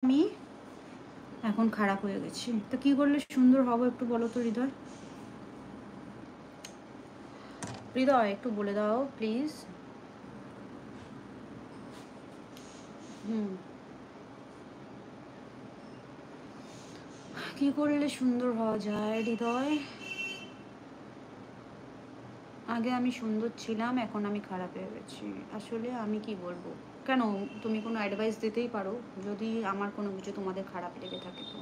আমি এখন খারাপ হয়ে গেছি। তো কি করলে সুন্দর হবো একটু বলো তো হৃদয়। হৃদয় একটু বলে দাও প্লিজ। কি করলে সুন্দর হওয়া যায় হৃদয়? আগে আমি সুন্দর ছিলাম, এখন আমি খারাপ হয়ে গেছি। আসলে আমি কি বলবো? কেন, তুমি কোনো অ্যাডভাইস দিতেই পারো যদি আমার কোনো কিছু তোমাদের খারাপ লেগে থাকে তো।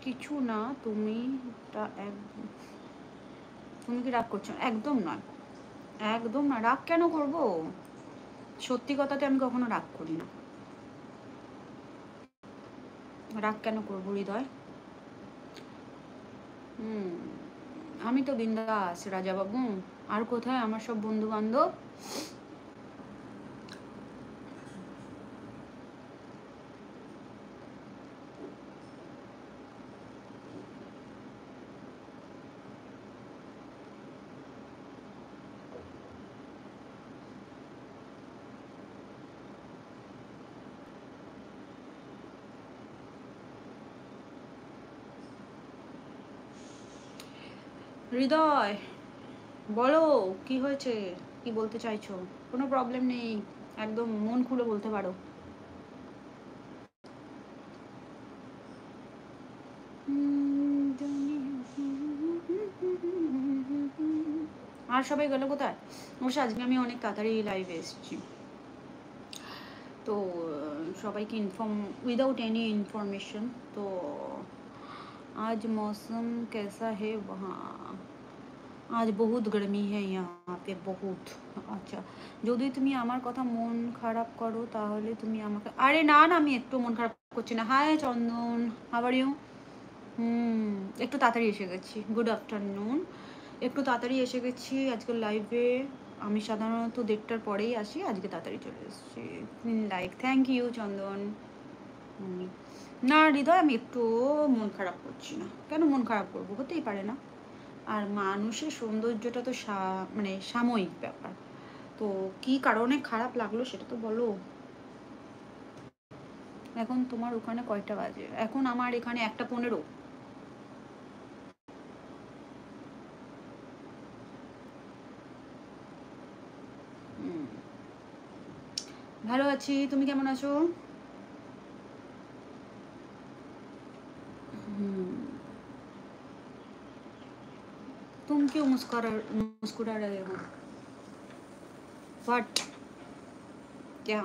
কিছু না, তুমি তুমি কি রাগ করছো? একদম নয়, একদম না। রাগ কেন করব? সত্যি কথাতে আমি কখনো রাগ করি না। রাগ কেন করবো হৃদয়? হুম, আমি তো বিন্দাস রাজা বাবু। আর কোথায় আমার সব বন্ধু বান্ধব? হৃদয় বলো, কি হয়েছে? কি বলতে চাইছো? কোনো প্রবলেম নেই, একদম মন খুলে বলতে পারো। আর সবাই গেল কোথায়? অবশ্য আজকে আমি অনেক তাড়াতাড়ি লাইভে এসেছি, তো সবাইকে ইনফর্ম উইদাউট এনি ইনফরমেশন। তো आज मौसम कैसा है वहाँ? আজ বহুত গরমি হ্যাঁ यहाँ पे বহুত। আচ্ছা, যদি তুমি আমার কথা মন খারাপ করো তাহলে তুমি আমাকে, আরে না না, আমি একটু মন খারাপ করছি না। Hi Chandan, how are you? একটু তাড়াতাড়ি এসে গেছি। Good afternoon. একটু তাড়াতাড়ি এসে গেছি আজকের লাইভে। আমি সাধারণত 1:30টার পরেই আসি, আজকে তাড়াতাড়ি চলে এসেছি। লাইক থ্যাংক ইউ চন্দন। না হৃদয়, আমি একটু মন খারাপ করছি না। কেন মন খারাপ করবো? হতেই পারে না। আর মানুষের সৌন্দর্যটা তো মানে সাময়িক ব্যাপার। তো কি কারণে খারাপ লাগলো সেটা তো বলো। এখন তোমার ওখানে কয়টা বাজে? এখন আমার এখানে 1:15। ভালো আছি, তুমি কেমন আছো? तुम क्यों मुस्कुरा रहे हो? व्हाट? क्या?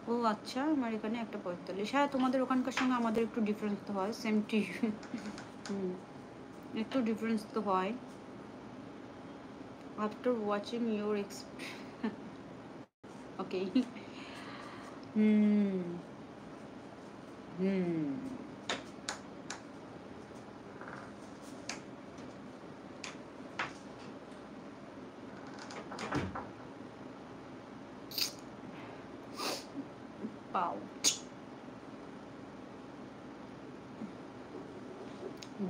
ও আচ্ছা, আমার এখানে 1:45। হ্যাঁ, তোমাদের ওখানকার সঙ্গে আমাদের একটু ডিফারেন্স তো হয়, সেম টি। একটু ডিফারেন্স তো হয়। আফটার ওয়াচিং ইউর ওকে। হুম হুম पाओ।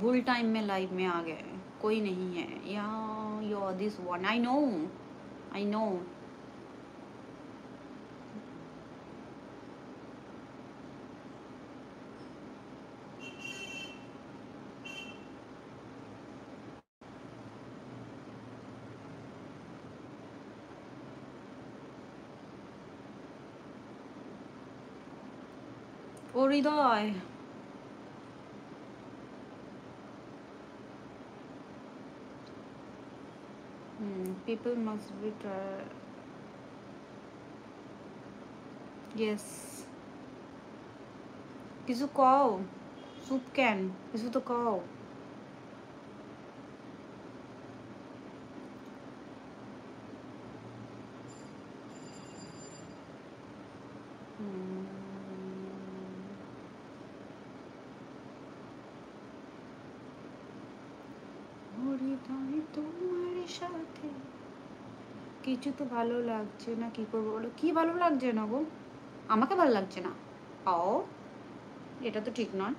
भूल टाइम में लाइव में आ गए। कोई नहीं है यहाँ, your this one I know, I know. ও হৃদয়, people must be yes, কিছু কও। চুপ কেন? কিছু তো কও। তোমার সাথে কিছু তো ভালো লাগছে না, কি করবো বলো? কি ভালো লাগছে না গো? আমাকে ভালো লাগছে না? ও, এটা তো ঠিক নয়।